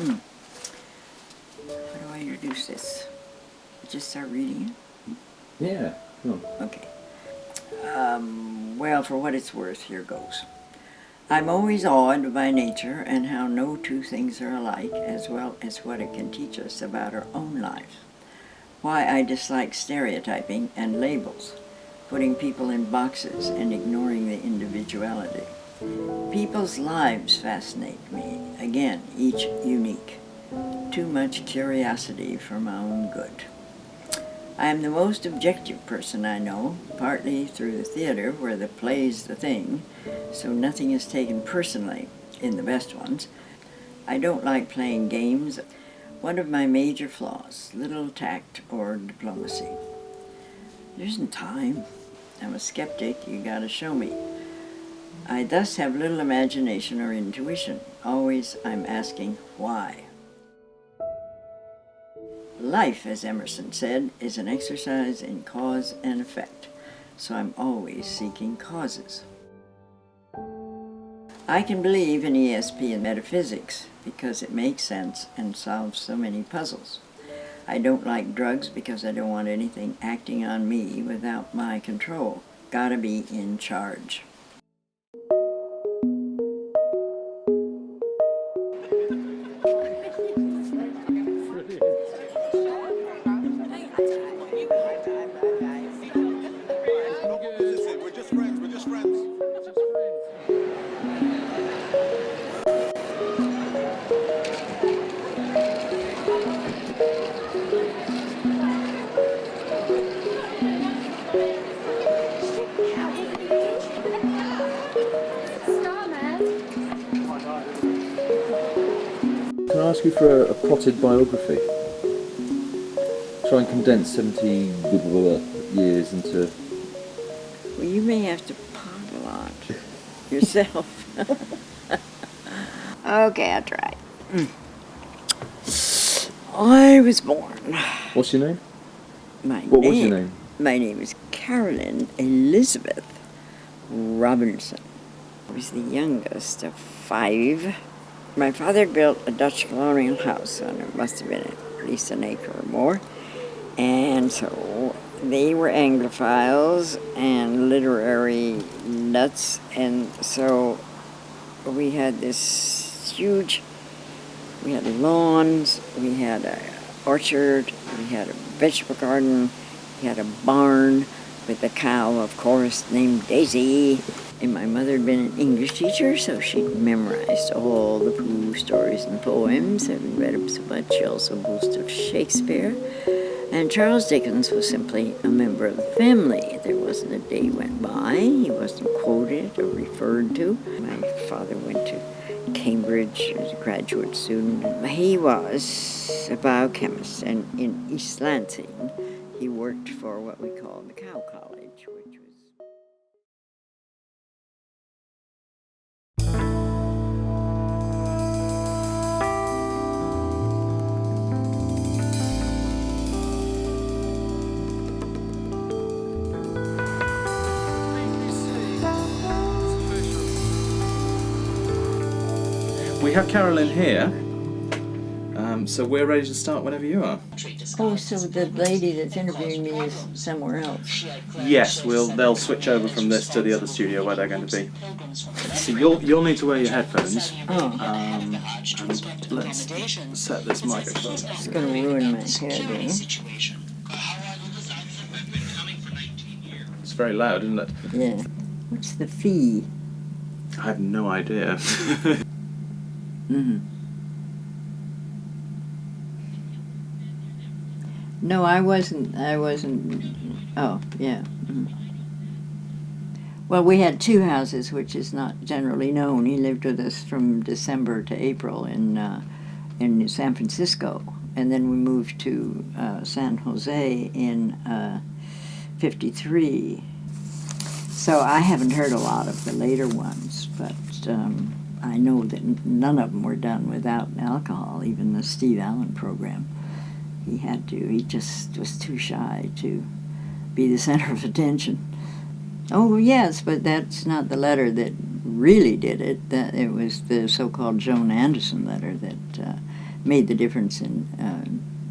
How do I introduce this? Just start reading it? Yeah. Cool. Okay. Well, for what it's worth, here goes. I'm always awed by nature and how no two things are alike, as well as what it can teach us about our own lives. Why I dislike stereotyping and labels, putting people in boxes and ignoring the individuality. People's lives fascinate me, again, each unique. Too much curiosity for my own good. I am the most objective person I know, partly through the theater where the play's the thing, so nothing is taken personally in the best ones. I don't like playing games. One of my major flaws, little tact or diplomacy. There isn't time. I'm a skeptic, you gotta show me. I thus have little imagination or intuition. Always I'm asking why. Life, as Emerson said, is an exercise in cause and effect, so I'm always seeking causes. I can believe in ESP and metaphysics because it makes sense and solves so many puzzles. I don't like drugs because I don't want anything acting on me without my control. Gotta be in charge. Can I ask you for a potted biography? Try and condense 70 years into... Well, you may have to pot a lot yourself. Okay, I'll try. I was born. What's your name? What was your name? My name is Carolyn Elizabeth Robinson. I was the youngest of 5. My father built a Dutch colonial house, and it must have been at least an acre or more. And so they were Anglophiles and literary nuts, and so we had this huge, we had lawns, we had an orchard, we had a vegetable garden, we had a barn with a cow, of course, named Daisy. And my mother had been an English teacher, so she'd memorized all the Pooh stories and poems, and read them so much. She also boasted of Shakespeare. And Charles Dickens was simply a member of the family. There wasn't a day went by he wasn't quoted or referred to. My father went to Cambridge as a graduate student. He was a biochemist, and in East Lansing, he worked for what we call the Cow College, which was... We have Carolyn here, so we're ready to start whenever you are. Oh, so the lady that's interviewing me is somewhere else. Yes, they'll switch over from this to the other studio where they're going to be. So you'll need to wear your headphones. Oh. And let's set this microphone. It's going to ruin my hair, though. It's very loud, isn't it? Yeah. What's the fee? I have no idea. Mm-hmm. No, I wasn't. Oh, yeah. Mm-hmm. Well, we had 2 houses, which is not generally known. He lived with us from December to April in San Francisco, and then we moved to San Jose in 53. So I haven't heard a lot of the later ones, but I know that none of them were done without alcohol, even the Steve Allen program. He had to. He just was too shy to be the center of attention. Oh, yes, but that's not the letter that really did it. That it was the so-called Joan Anderson letter that made the difference in,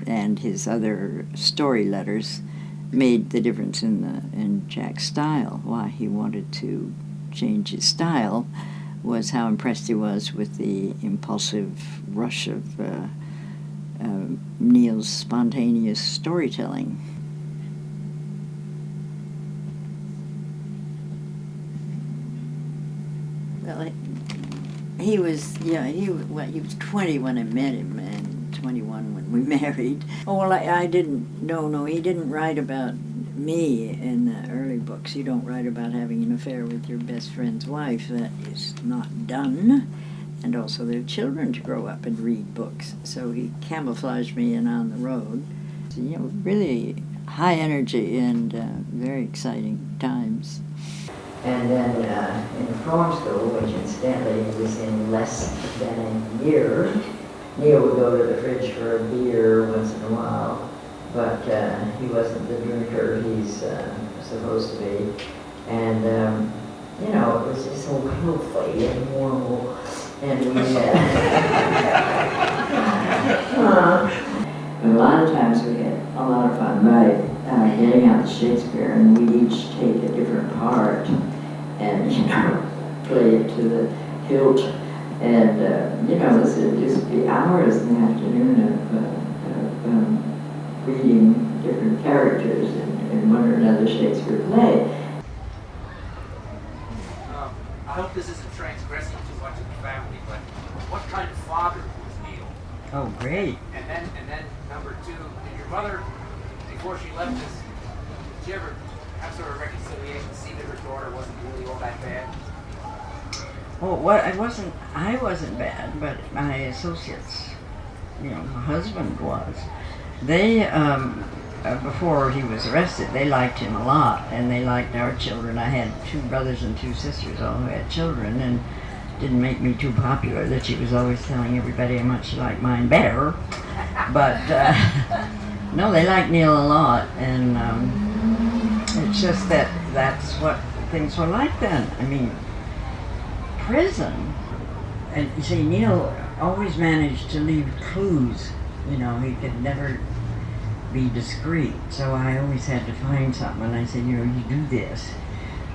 and his other story letters made the difference in Jack's style. Why he wanted to change his style was how impressed he was with the impulsive rush of Neil's spontaneous storytelling. Well, he was 20 when I met him, and 21 when we married. Oh, well, I didn't, no, he didn't write about me in the early books. You don't write about having an affair with your best friend's wife. That is not done. And also there are children to grow up and read books. So he camouflaged me in On the Road. So, really high energy and very exciting times. And then in film school, which incidentally was in less than a year, Neil would go to the fridge for a beer once in a while, but he wasn't the drinker he's supposed to be. And, it was just so healthy and normal. And we had a lot of times we had a lot of fun by getting out the Shakespeare, and we'd each take a different part and play it to the hilt. And this would just be hours in the afternoon of reading different characters in one or another Shakespeare play. I hope this isn't transgressing too much of the family, but what kind of father was Neil? Oh, great. And then number two, did your mother, before she left us, did you ever have sort of reconciliation, see that her daughter wasn't really all that bad? Well, I wasn't bad, but my associates, my husband was. They, before he was arrested, they liked him a lot, and they liked our children. I had 2 brothers and 2 sisters, all who had children, and didn't make me too popular that she was always telling everybody how much she liked mine better. But, no, they liked Neil a lot, and it's just that's what things were like then. I mean, prison, and you see, Neil always managed to leave clues. He could never be discreet, so I always had to find something, and I said, you do this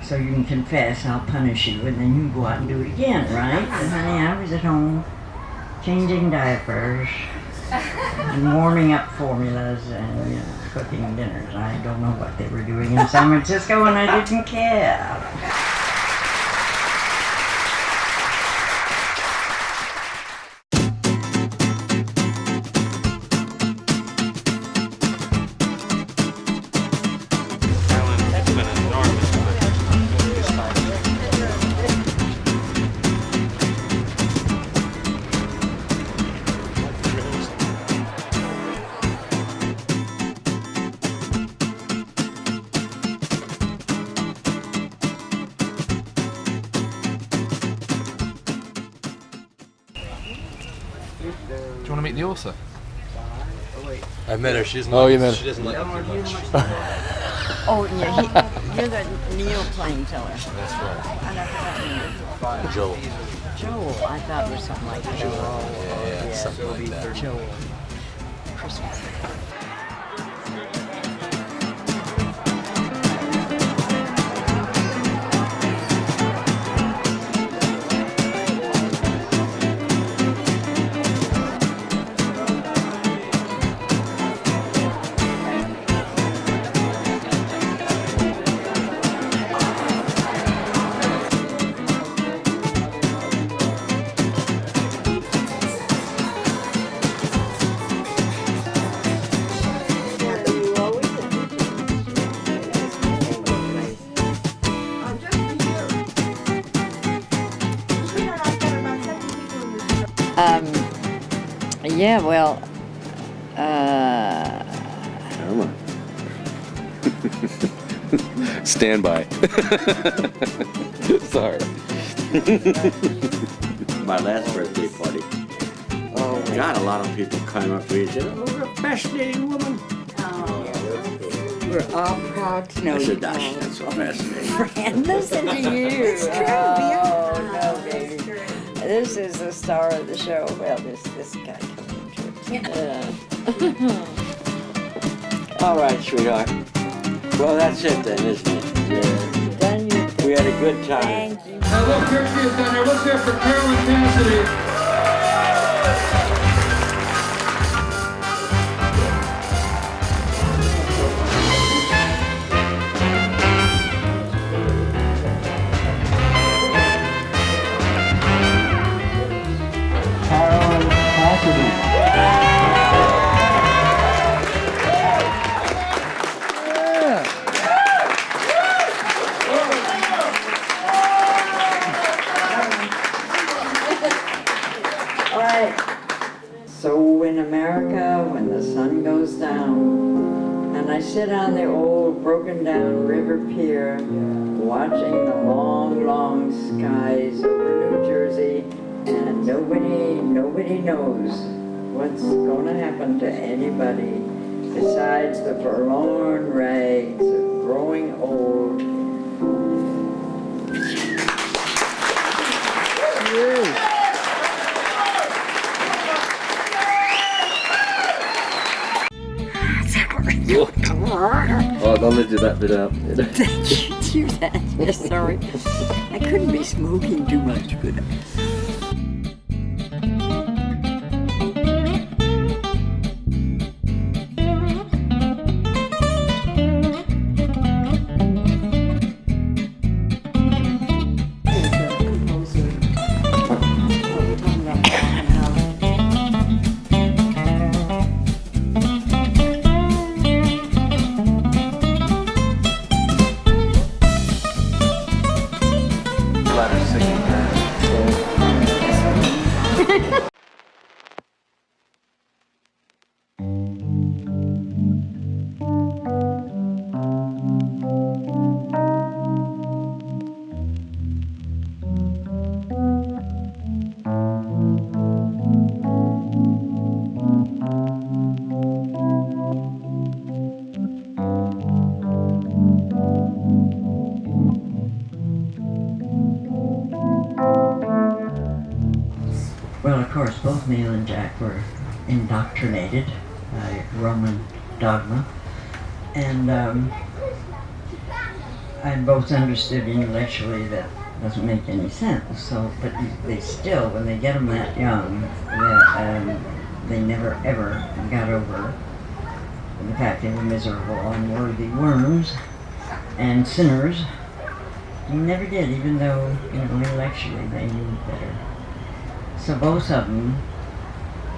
so you can confess, I'll punish you, and then you can go out and do it again, right? And honey, I was at home changing diapers and warming up formulas and cooking dinners. I don't know what they were doing in San Francisco, and I didn't care. Do you want to meet the author? I met her. She doesn't. Oh, you met her. She doesn't like me too much. Oh, yeah, you're the Neil playing teller. That's right. I never forgot you. Joel. Joel, I thought it was something like Joel. Yeah, something like that. Joel. Christmas. Yeah, well, Come on. Stand by. Sorry. My last birthday party. Oh, God, a lot of people came up to me and said, "Oh, you're a fascinating woman." we're all proud to know I you. said, "Gosh, that's so fascinating." And listen to you. It's true, Oh, yeah. no, baby. This is the star of the show. Well, this guy coming into it. All right, sweetheart. Well, that's it then, isn't it? We had a good time. Thank you. Now look, Kirsty is down there. Let's hear it for Carolyn Cassady. Carolyn Cassady. All right. So in America, when the sun goes down, and I sit on the old broken down river pier, watching the long, long skies over New Jersey, and nobody knows what's gonna happen to anybody besides the forlorn rags of growing old. Oh, I'll edit that bit out. Thank you, do that. Yes, sorry. I couldn't be smoking too much, could I? Well, of course, both Neil and Jack were indoctrinated by Roman dogma, and I both understood intellectually that doesn't make any sense. So, but they still, when they get them that young, they never ever got over the fact they were miserable, unworthy worms and sinners. They never did, even though, intellectually they knew better. So both of them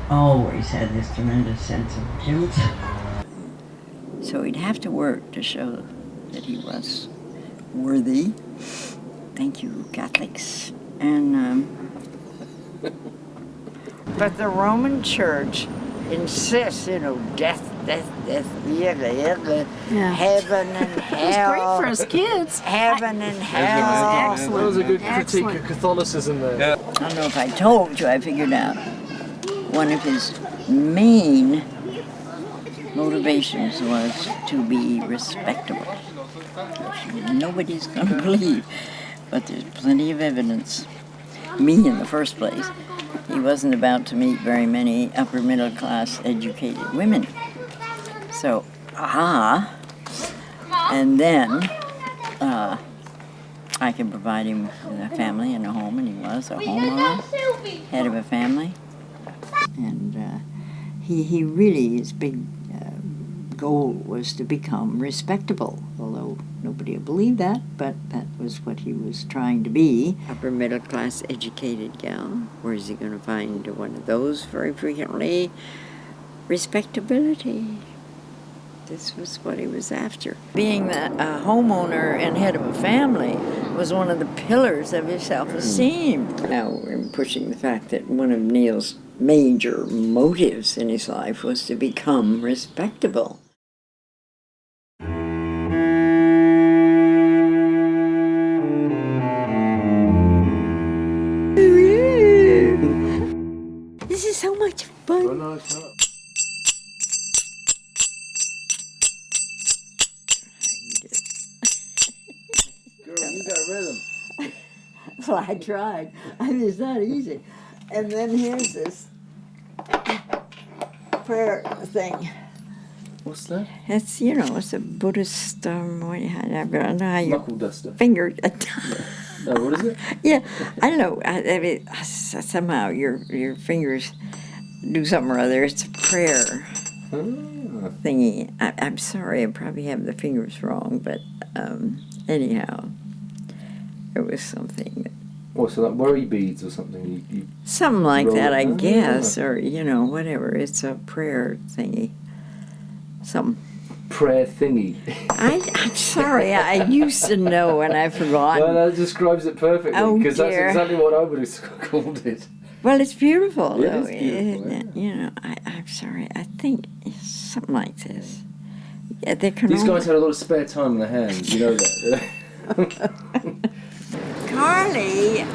always had this tremendous sense of guilt. So he'd have to work to show that he was worthy. Thank you, Catholics. And but the Roman Church insists, death, heaven and hell. It's great for us kids. Heaven and hell. Excellent. That was a good critique Excellent. of Catholicism there. I don't know if I told you, I figured out one of his main motivations was to be respectable. Which nobody's going to believe, but there's plenty of evidence. Me in the first place. He wasn't about to meet very many upper middle class educated women. So, and then I could provide him with a family and a home, and he was a homeowner, head of a family. And he really, his big goal was to become respectable, although nobody will believe that, but that was what he was trying to be. Upper middle class educated gal. Where is he going to find one of those very frequently? Respectability. This was what he was after. Being a homeowner and head of a family was one of the pillars of his self-esteem. Now we're pushing the fact that one of Neil's major motives in his life was to become respectable. This is so much fun. Oh, no, it's not. Girl, you got rhythm. Well, I tried. I mean, it's not easy. And then here's this. prayer thing. What's that? It's, you know, it's a Buddhist, I don't know how you... Knuckle duster. Finger... No, what is it? Yeah, I don't know. I mean, somehow your fingers do something or other. It's a prayer thingy. I'm sorry, I probably have the fingers wrong, but anyhow, it was something. Or so like worry beads or something. You Something like roll that, it. I guess, or, you know, whatever. It's a prayer thingy. Something. Prayer thingy. I'm sorry, I used to know and I've forgotten. Well, that describes it perfectly, Oh, because that's dear. exactly what I would have called it. Well, it's beautiful, It though, is beautiful, isn't it? You know, I'm sorry, I think it's something like this. Yeah, These guys had a lot of spare time on their hands, you know that. Carly!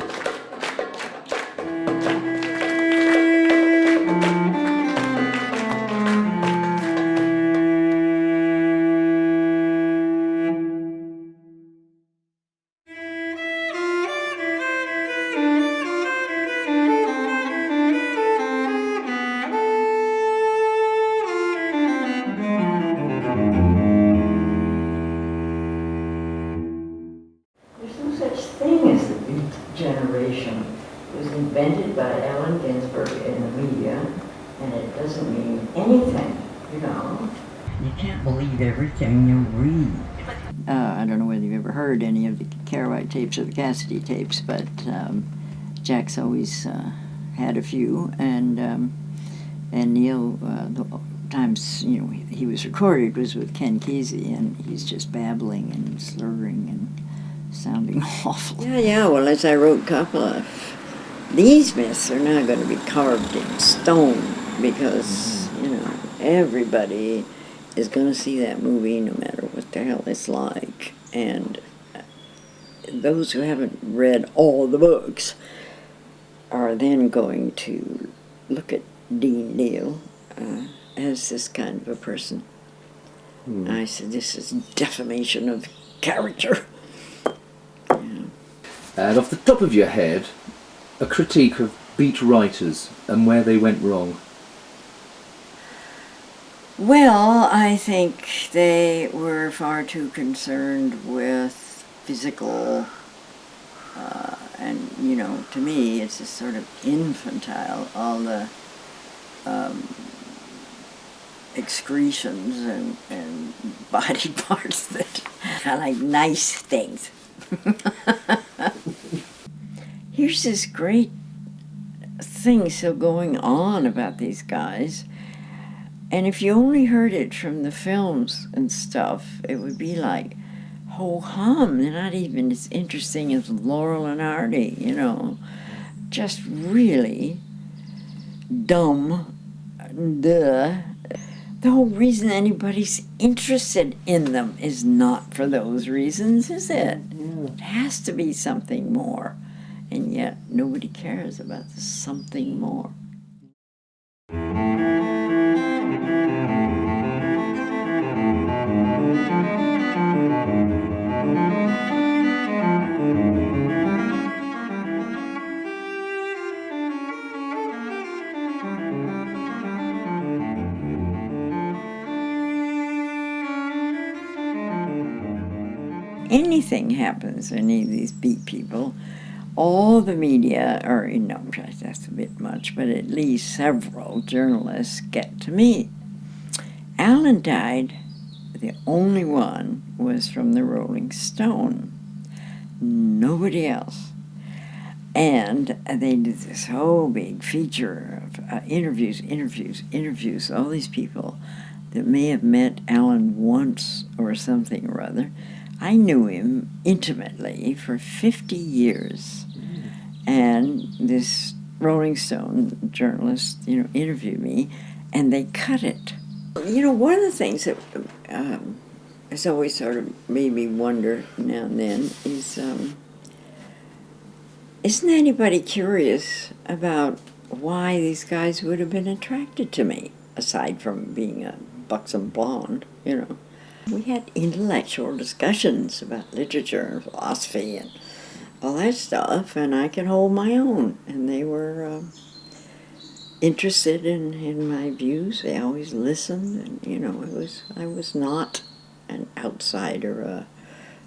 There's no such thing as the Beat Generation. It was invented by Allen Ginsberg in the media, and it doesn't mean anything, you know. You can't believe everything you read. I don't know whether you've ever heard any of the Carolyn tapes or the Cassady tapes, but Jack's always had a few, and Neil, the times he was recorded was with Ken Kesey, and he's just babbling and slurring and sounding awful. Yeah, well, as I wrote Coppola, these myths are not going to be carved in stone because, everybody is going to see that movie no matter what the hell it's like. And those who haven't read all the books are then going to look at Dean Neal as this kind of a person. I said, this is defamation of character. And off the top of your head, a critique of beat writers and where they went wrong. Well, I think they were far too concerned with physical, and, to me, it's just sort of infantile, all the excretions and body parts that are like nice things. Here's this great thing still going on about these guys, and if you only heard it from the films and stuff, it would be like, ho hum, they're not even as interesting as Laurel and Hardy, just really dumb, duh. The whole reason anybody's interested in them is not for those reasons, is it? It has to be something more. And yet, nobody cares about the something more. Anything happens to any of these beat people, all the media, or that's a bit much, but at least several journalists get to me. Alan died, the only one was from the Rolling Stone. Nobody else. And they did this whole big feature of interviews, all these people that may have met Alan once or something or other. I knew him intimately for 50 years. And this Rolling Stone journalist, interviewed me, and they cut it. One of the things that has always sort of made me wonder now and then is, isn't anybody curious about why these guys would have been attracted to me, aside from being a buxom blonde, We had intellectual discussions about literature and philosophy and all that stuff, and I could hold my own. And they were interested in my views. They always listened, and I was not an outsider, a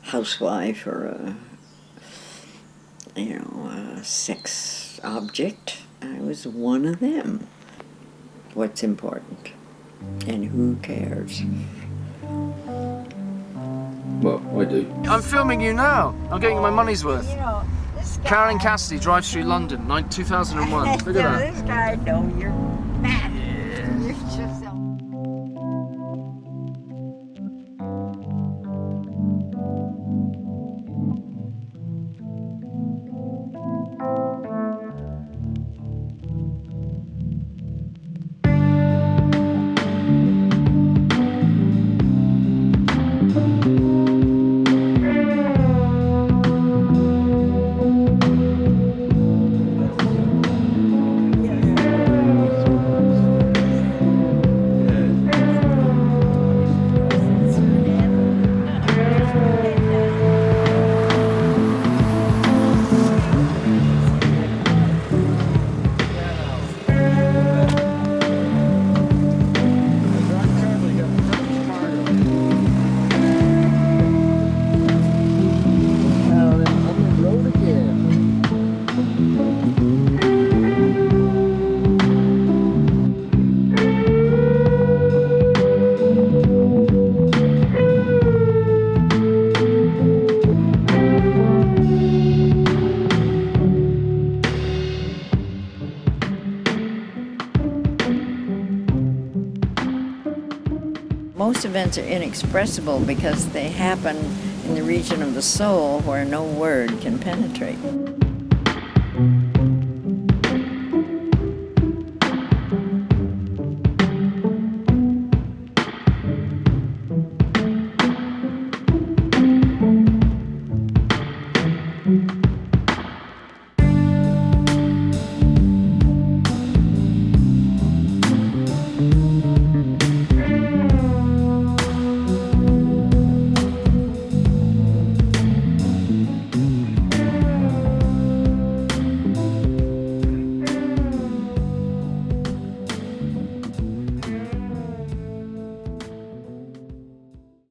housewife, or a sex object. I was one of them. What's important, and who cares? Well, I do. I'm filming you now. I'm getting my money's worth. Carolyn Cassady drives through London, 2001. Look at that. This guy, no, you're mad. You're just so... Most events are inexpressible because they happen in the region of the soul where no word can penetrate.